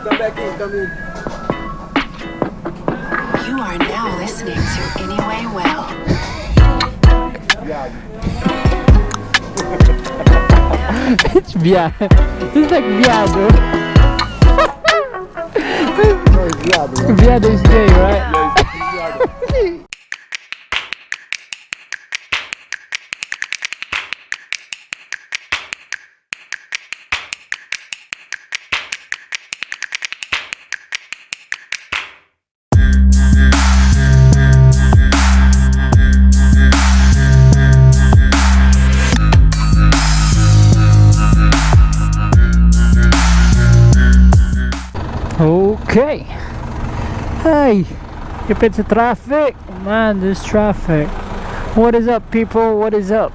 Come back in, come in. You are now listening to Anyway Well. It's viado. It's like viado. No, it's viado. Viado is gay, right? Okay. Hey, if it's a traffic, man, there's traffic. What is up, people? What is up?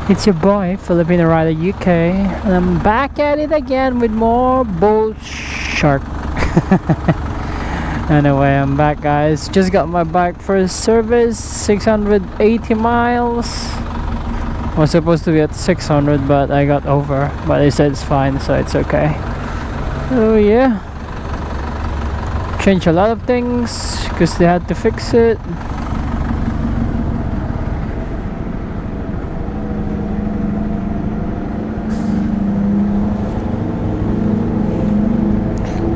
It's your boy, Filipino Rider UK, and I'm back at it again with more bull shark. Anyway, I'm back, guys. Just got my bike for a service, 680 miles. Was supposed to be at 600, but I got over. But they said it's fine, so it's okay. Oh yeah, changed a lot of things because they had to fix it.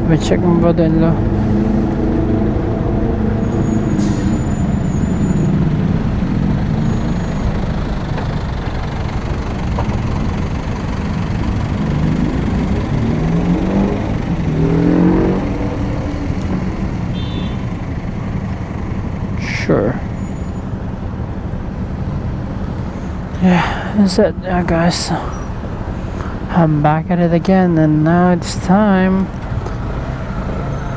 Let me check my brother-in-law. Sure. Yeah, that's it, guys. I'm back at it again, and now it's time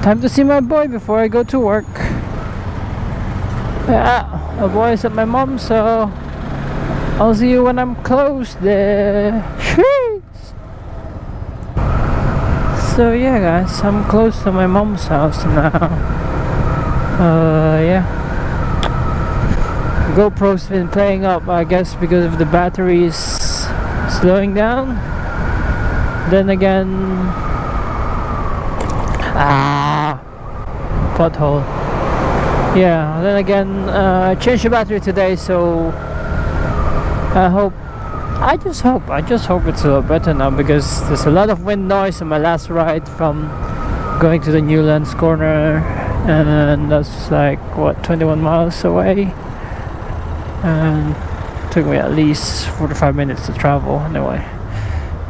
to see my boy before I go to work. Yeah, my boy is at my mom's, so I'll see you when I'm close there. So yeah, guys, I'm close to my mom's house now. Yeah. GoPro's been playing up, I guess, because of the batteries slowing down. Then again, pothole. Yeah. Then again, I changed the battery today, so I just hope it's a lot better now, because there's a lot of wind noise on my last ride from going to the Newlands corner, and that's like what, 21 miles away. And took me at least 45 minutes to travel. Anyway,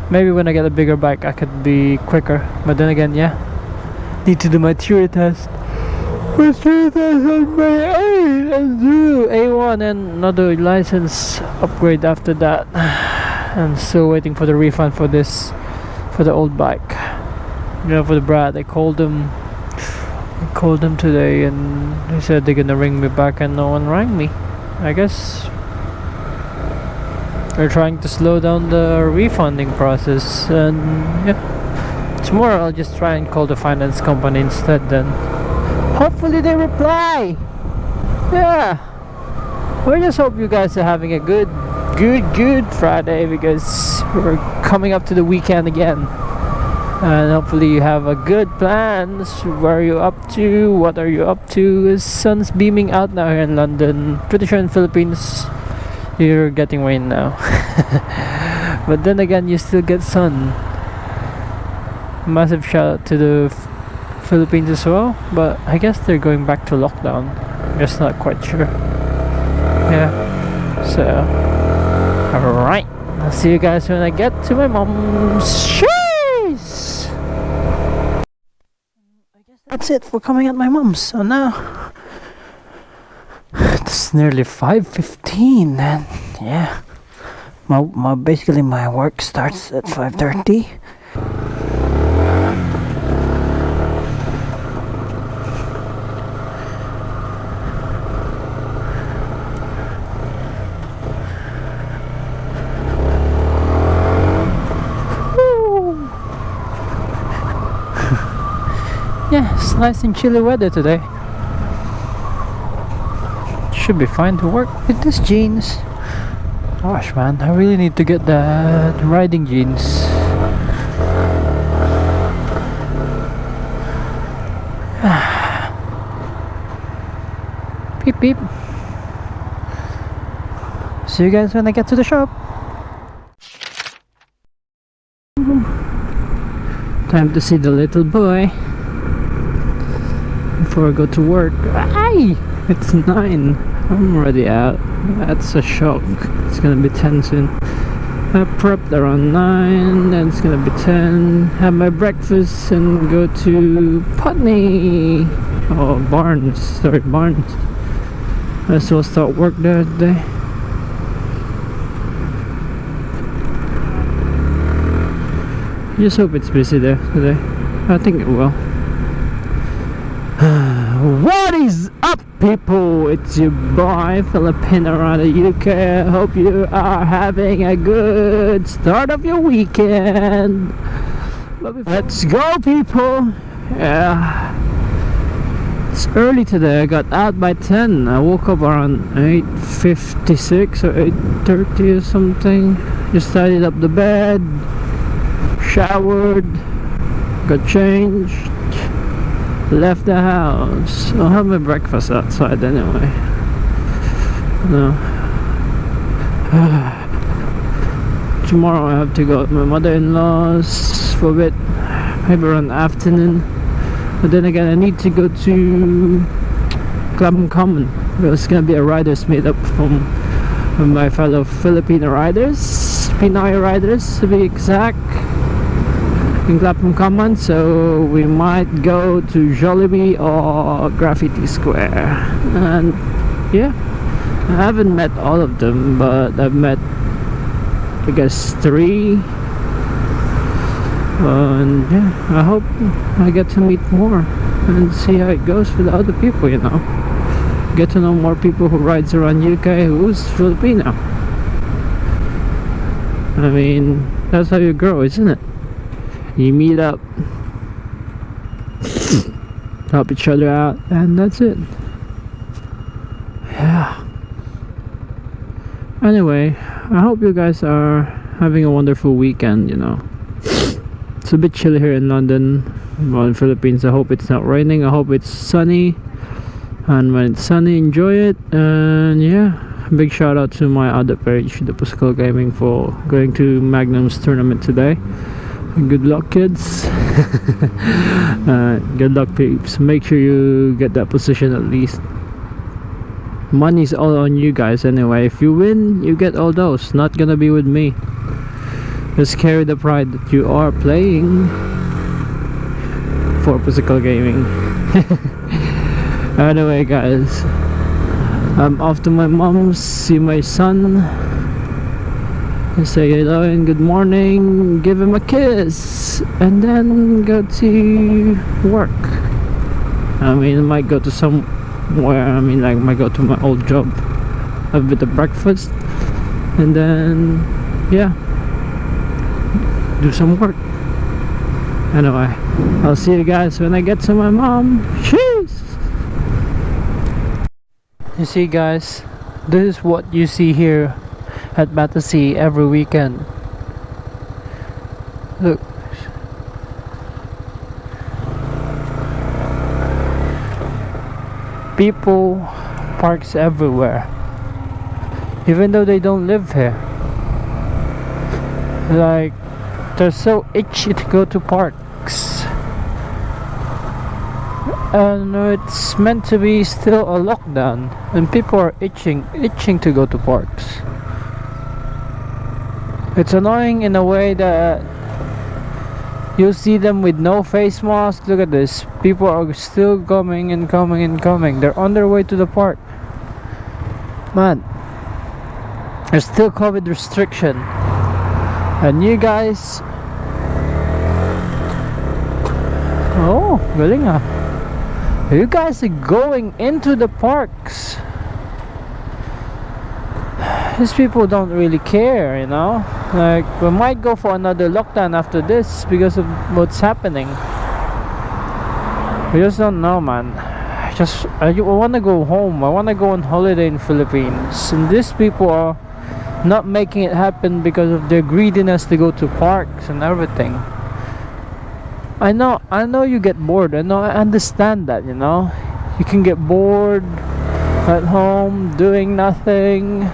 maybe when I get a bigger bike I could be quicker, but then again, yeah, need to do my theory test. My theory test on my A and do A1 and another license upgrade after that. I'm still waiting for the refund for this, for the old bike, you know, for the Brad. I called them today, and they said they're gonna ring me back, and no one rang me. I guess they're trying to slow down the refunding process, and yeah, tomorrow I'll just try and call the finance company instead, then hopefully they reply. Yeah, we just hope you guys are having a good Friday, because we're coming up to the weekend again, and hopefully you have a good plans. Where are you up to? What are you up to? The sun's beaming out now here in London. Pretty sure in Philippines you're getting rain now. But then again, you still get sun. Massive shout out to the Philippines as well, but I guess they're going back to lockdown. Just not quite sure. Yeah, so alright, I'll see you guys when I get to my mom's. That's it for coming at my mom's. So now it's nearly 5:15, and yeah, basically my work starts at 5:30. Yeah, it's nice and chilly weather today. Should be fine to work with these jeans. Gosh, man, I really need to get the riding jeans. Beep beep. See you guys when I get to the shop. Time to see the little boy before I go to work. Aye! It's 9. I'm already out. That's a shock. It's gonna be 10 soon. I prepped around 9, then it's gonna be 10. Have my breakfast and go to Putney. Oh, Barnes. Sorry, Barnes. I will start work there today. Just hope it's busy there today. I think it will. What is up, people? It's your boy Filipino around the UK. Hope you are having a good start of your weekend. Let's go, people. Yeah, it's early today. I got out by 10. I woke up around 8:56 or 8:30 or something. Just tidied up the bed, showered, got changed, left the house. I'll have my breakfast outside anyway. No. Tomorrow I have to go to my mother-in-law's for a bit, maybe around afternoon. But then again, I need to go to Clapham Common. There's gonna be a riders meetup from my fellow Filipino riders, Pinoy riders to be exact, in Clapham Common. So we might go to Jollibee or Graffiti Square. And yeah, I haven't met all of them, but I've met, I guess, 3. And yeah, I hope I get to meet more and see how it goes for the other people, you know. Get to know more people who rides around UK who's Filipino. I mean, that's how you grow, isn't it? You meet up, help each other out, and that's it. Yeah. Anyway, I hope you guys are having a wonderful weekend, you know. It's a bit chilly here in London. Well, in Philippines, I hope it's not raining. I hope it's sunny. And when it's sunny, enjoy it. And yeah, big shout out to my other page, the Pascal Gaming, for going to Magnum's tournament today. Good luck, kids. Good luck, peeps. Make sure you get that position at least. Money's all on you guys anyway. If you win, you get all those. Not gonna be with me. Just carry the pride that you are playing for Physical Gaming. Anyway, guys, I'm off to my mom's, see my son, say hello and good morning, give him a kiss, and then go to work. I mean, I might go to somewhere. I mean, like, I might go to my old job, have a bit of breakfast, and then yeah, do some work. Anyway, I'll see you guys when I get to my mom. Cheers! You see, guys, this is what you see here at Battersea every weekend. Look. People parks everywhere, even though they don't live here. Like, they're so itchy to go to parks, and it's meant to be still a lockdown, and people are itching to go to parks. It's annoying in a way that you see them with no face mask. Look at this, people are still coming and coming and coming. They're on their way to the park. Man, there's still COVID restriction, and you guys, oh, galing ah. You guys are going into the parks. These people don't really care, you know. Like, we might go for another lockdown after this because of what's happening. We just don't know, man. I want to go home. I want to go on holiday in Philippines, and these people are not making it happen because of their greediness to go to parks and everything. I know you get bored. I understand that, you know. You can get bored. at home doing nothing.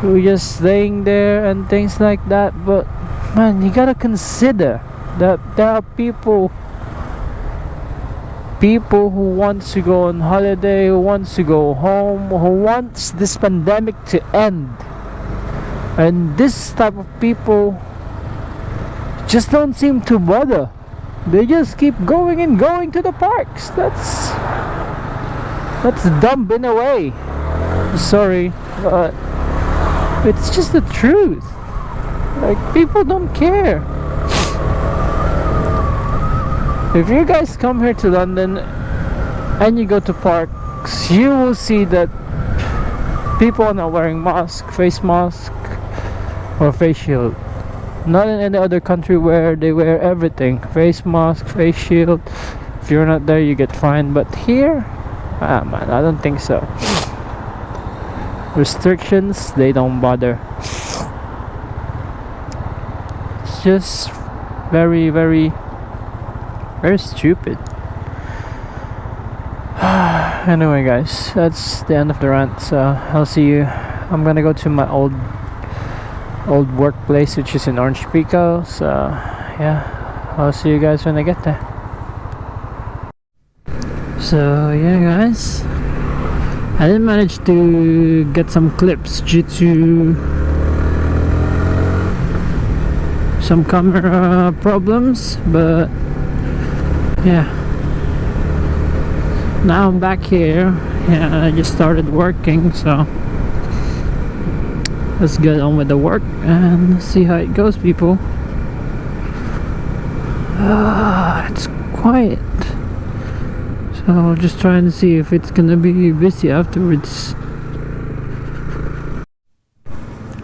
We're just staying there and things like that. But man, you gotta consider that there are people who wants to go on holiday, who wants to go home, who wants this pandemic to end, and this type of people just don't seem to bother. They just keep going and going to the parks. That's dumb in a way. Sorry, but it's just the truth. Like, people don't care. If you guys come here to London and you go to parks, you will see that people are not wearing face mask or face shield. Not in any other country where they wear everything, face mask, face shield. If you're not there, you get fined. But here, man, I don't think so. Restrictions, they don't bother. It's just very, very, very stupid. Anyway, guys, that's the end of the rant. So I'll see you. I'm gonna go to my old workplace, which is in Orange Pico. So yeah, I'll see you guys when I get there. So yeah, guys, I didn't manage to get some clips due to some camera problems, but yeah, now I'm back here. Yeah, I just started working, so let's get on with the work and see how it goes, people. It's quiet, so just trying to see if it's gonna be busy afterwards.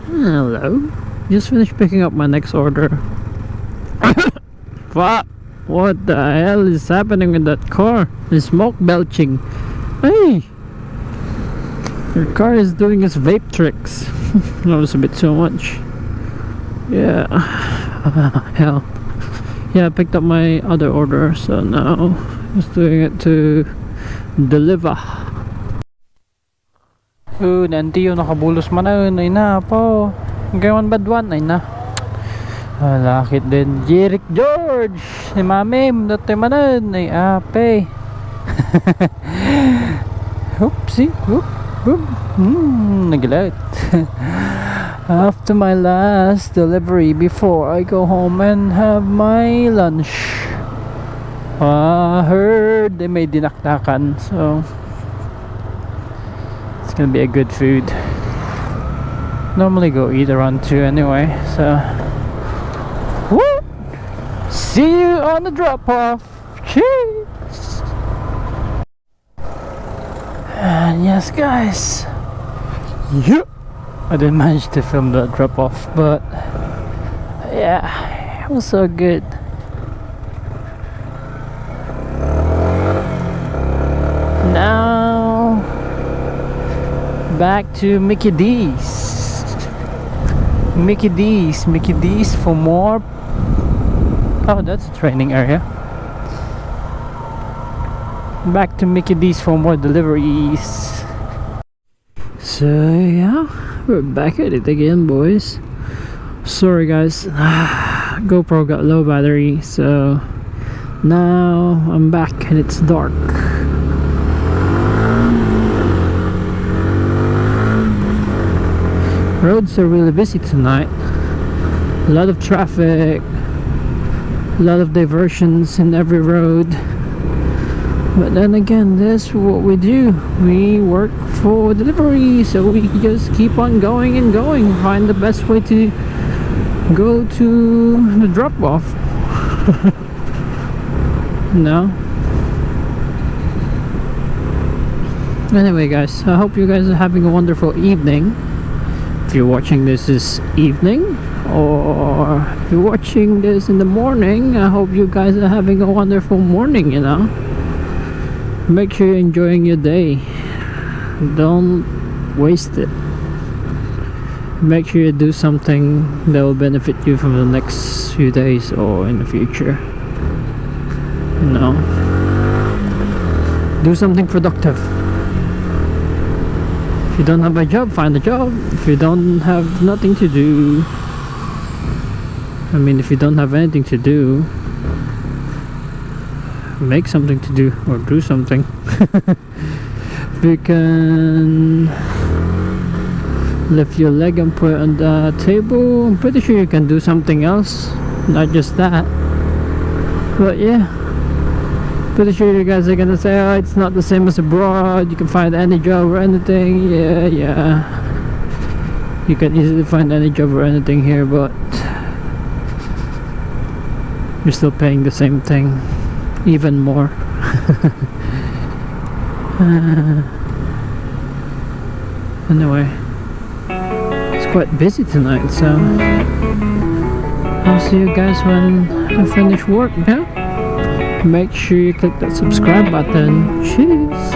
Hello, just finished picking up my next order. Fuck, what the hell is happening with that car? The smoke belching. Hey, your car is doing its vape tricks. That was a bit too much. Yeah. Hell. Yeah, I picked up my other order, so now just doing it to deliver. Nanti yung nakabulos man ay na po. Gayon badwan ay na. Lakit din. Jerick George. Ni Mamim. Dati manan ay ape. Oopsie. Oop. Nagilat. After my last delivery, before I go home and have my lunch, I heard they made dinakdakan, so it's gonna be a good food. Normally go eat around 2 anyway, so woo! See you on the drop off. Cheers. And yes, guys, yep, I didn't manage to film the drop off, but yeah, it was so good. Now back to Mickey D's for more. Oh, that's a training area. Back to Mickey D's for more deliveries. So yeah, we're back at it again, boys. Sorry guys, GoPro got low battery, so now I'm back and it's dark. Roads are really busy tonight. A lot of traffic, a lot of diversions in every road. But then again, that's what we do. We work for delivery, so we just keep on going and going. Find the best way to go to the drop-off. No. Anyway, guys, I hope you guys are having a wonderful evening. If you're watching this evening, or if you're watching this in the morning, I hope you guys are having a wonderful morning, you know. Make sure you're enjoying your day. Don't waste it. Make sure you do something that will benefit you for the next few days or in the future. You know, do something productive. If you don't have a job, find a job. If you don't have nothing to do, I mean, if you don't have anything to do, make something to do or do something. You can lift your leg and put it on the table. I'm pretty sure you can do something else, not just that. But yeah, pretty sure you guys are gonna say, oh, it's not the same as abroad, you can find any job or anything. Yeah, you can easily find any job or anything here, but you're still paying the same thing, even more. Anyway, it's quite busy tonight, so I'll see you guys when I finish work. Yeah, make sure you click that subscribe button. Cheers.